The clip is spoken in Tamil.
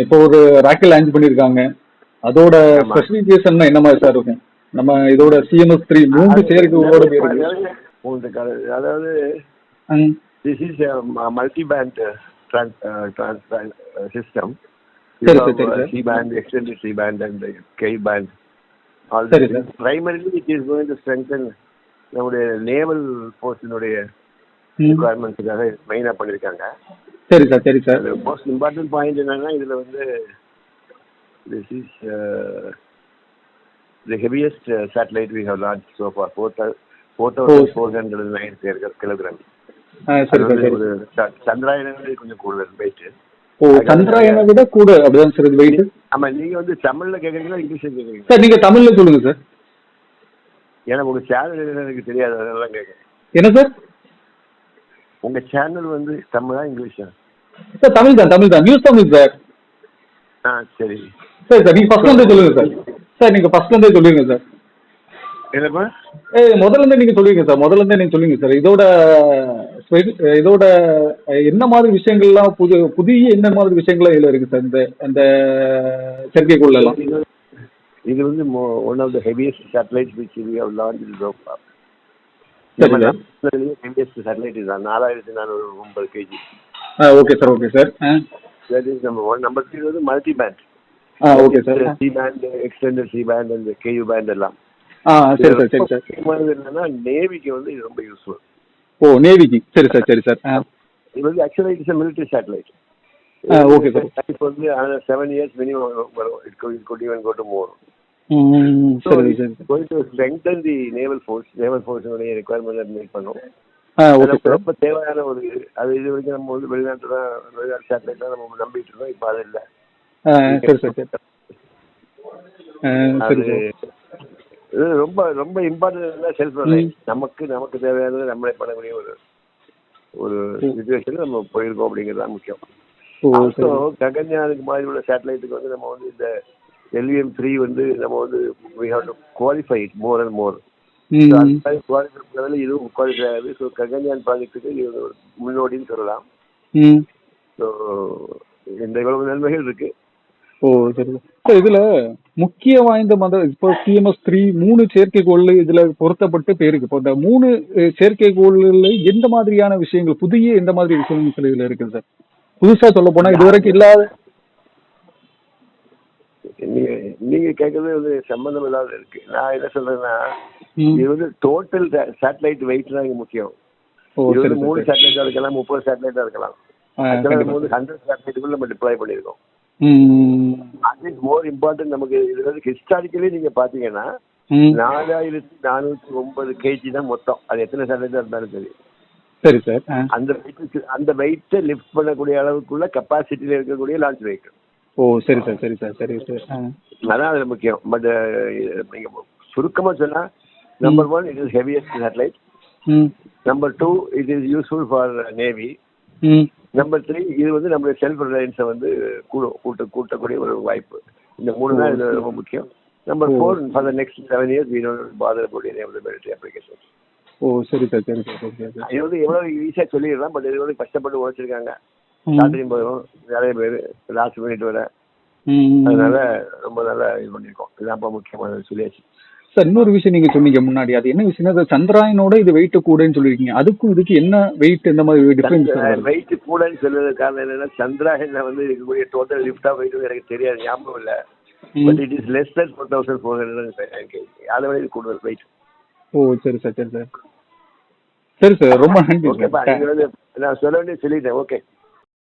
இப்போ ஒரு ராக்கெட் லான்ச் பண்ணியிருக்காங்க. அதோட ஆமா. ஸ்பெசிஃபிகேஷன் என்ன மாதிரி சார் இருக்கும்? நம்ம இதோட CMS-3 மூன்று அது செயற்கைகளோட நிறைய இருக்கு. உங்களுக்கு அதாவது ம். This is multi band transponder system. சரி சார், சரி sir. C band, extended C band and K band. All சரி this. Sir. Primarily it is going to strengthen நம்முடைய நேவல் போர்ஸினுடைய ம். ரிக்குவயர்மெண்ட்ஸுக்காக மெயினாக பண்ணியிருக்காங்க. சரி சார், சரி சார். மோஸ்ட் இம்பார்ட்டன்ட் பாயிண்ட் என்னன்னா இதில் வந்து this is the heaviest satellite we have launch so far 4,409 kilogram. சரி சார், சரி. ஒரு சந்திராயனை கொஞ்சம் கூடுதல் வெயிட். ஓ, சந்திராயனை விட கூட அப்படிதான் சார் இது வெயிட். ஆமா, நீங்க வந்து தமிழ்ல கேக்குறீங்களா இங்கிலீஷ்ல கேக்குறீங்களா? சார் நீங்க தமிழ்ல சொல்லுங்க சார். ஏன்னா உங்க சேனல் எனக்கு தெரியாது, அதனால கேட்குறேன். என்ன சார்? உங்க சேனல் வந்து தமிழா இங்கிலீஷா? சார் தமிழ் தான், தமிழ் தான், நியூஸ் தமிழ் சார். சரி சரி சார், நீங்க ஃபர்ஸ்ட்ல இருந்தே சொல்லுங்க சார். சார் நீங்க ஃபர்ஸ்ட்ல இருந்தே சொல்லுங்க சார். என்னப்பா? முதல்ல இருந்தே நீங்க சொல்லுங்க சார், முதல்ல இருந்தே நீங்க சொல்லுங்க சார். இதோட என்ன மாதிரி விஷயங்கள்லாம் புதிய என்ன மாதிரி விஷயங்கள்லாம் இதுல இருக்கு சார், இந்த அந்த செயற்கைக்கோள் எல்லாம்? இது வந்து one of the heaviest satellite which we have launched in ரோப்பா. சரி சார். ஹெவியஸ்ட் சேட்டலைட் இதுதான், 4409 kg. Okay sir, okay sir. That is number 1. Number 2 வந்து மல்டி பேண்ட். ஓகே sir. C band, extended C band and KU band எல்லாம். சரி சார், சரி சார். என்னன்னா நேவிக்கு வந்து இது ரொம்ப யூஸ்ஃபுல். ஓ, நேவிக்கு. சரி சார், சரி சார். இது வந்து actually it's a military satellite. Okay sir. இப்போ வந்து 7 years minimum வரும். It could even go to more. சரி சரி. Going to strengthen the naval force உடைய requirement மீட் பண்ணும். Okay sir. ரொம்ப தேவையான ஒரு அது இது வரைக்கும் நம்ம வந்து வெளிநாட்டு சேட்டலைட் தான் நம்ம நம்பிட்டு இருந்தோம். இப்போ அது இல்லை. சரி சார், சரி. சரி சார். இது ரொம்ப ரொம்ப இம்பார்ட்டன்ட். செல்ஃப் ரிலையன்ஸ் நமக்கு தேவையானது நம்மளே பண்ணக்கூடிய ஒரு சிச்சுவேஷன் நம்ம போயிருக்கோம் அப்படிங்கிறது தான் முக்கியம். ஸோ ககன்யானுக்கு மாதிரி உள்ள சேட்டலைட்டுக்கு வந்து நம்ம வந்து இந்த LVM-3 வந்து நம்ம வந்து we have to qualify it more and more. இதுவும் குவாலிஃபை ஆகுது. ஸோ ககன்யான் ப்ராஜெக்ட்டுக்கு இது ஒரு முன்னோடின்னு சொல்லலாம். ஸோ இந்த இவ்வளவு நன்மைகள் இருக்கு. ஓ, சரி சார். இதுல முக்கிய வாய்ந்த இப்போ CMS-3 3 செயற்கைக்கோள் இதுல பொருத்தப்பட்டு போயிருக்கு. இப்போ இந்த 3 செயற்கைக்கோள்ல எந்த மாதிரியான விஷயங்கள், புதிய எந்த மாதிரி விஷயங்கள் இதுல இருக்கு சார்? புதுசா சொல்ல போனா இதுவரைக்கும் இல்லாத. நீங்க கேட்கறது வந்து சம்பந்தம் இல்லாத இருக்கு. நான் என்ன சொல்றேன்னா, இது வந்து டோட்டல் சேட்டலைட் வெயிட் தான் இங்க முக்கியம். இது வந்து 3 சேட்டலைட்டா இருக்கலாம், 30 சேட்டலைட்டா இருக்கலாம். 100 சேட்டலைட்டுக்குள்ள நம்ம டிப்ளாய் பண்ணிருக்கோம். அது இஸ் மோர் இம்பார்ட்டன்ட். நமக்கு இது வந்து ஹிஸ்டாரிக்கலி நீங்க பாத்தீங்கன்னா 4409 kg தான் மொத்தம். அது எத்தனை சேட்டலைட்டா இருந்தாலும் சரி. சரி சார். அந்த வெயிட்டை லிஃப்ட் பண்ணக்கூடிய அளவுக்குள்ள கெப்பாசிட்டியில இருக்கக்கூடிய லான்ச் வெஹிக்கிள். ஓ, சரி சார், சரி சார், சரி சார். அதான் அதுல முக்கியம். பட் நீங்க சுருக்கமா சொன்னா, number 1 it is heaviest satellite. Number 2 it is useful for navy. Number 3 இது வந்து நம்மளுடைய செல்ஃப் ரிலையன்ஸை வந்து கூட்டக்கூடிய ஒரு வாய்ப்பு. இந்த 3 தான் இது ரொம்ப முக்கியம். Number 4 for the next 7 years we don't bother about any of the military applications. ஓ, சரி சார், சரி சார், சரி சார். இது வந்து எவ்வளவு ஈஸியா சொல்லிடலாம். பட் இது வந்து கஷ்டப்பட்டு உழைச்சிருக்காங்க. ஸ்டார்டிங் போதும் நிறைய பேர் லாஸ்ட் மினிட் வர. அதனால ரொம்ப நல்லா இது பண்ணிருக்கோம். இதுதான் முக்கியமான சொல்லியாச்சு சார். இன்னொரு விஷயம் நீங்க சொன்னீங்க முன்னாடி, அது என்ன விஷயம்? சந்திராயனோட இது வெயிட் கூடன்னு சொல்லிருக்கீங்க. அதுக்கும் இதுக்கு என்ன வெயிட், இந்த மாதிரி டிஃபரன்ஸ்? வெயிட் கூடன்னு சொல்றது காரணம் என்னன்னா, சந்திராயன்ல வந்து இருக்கக்கூடிய டோட்டல் லிஃப்ட் ஆஃப் வெயிட் எனக்கு தெரியாது, ஞாபகம் இல்ல. But it is less than 4409 kg. அதை விட இது கூடுதல் வெயிட். ஓ, சரி சார், சரி சார். சரி சார், ரொம்ப நன்றி. நான் சொல்ல வேண்டிய சொல்லிட்டேன். ஓகே.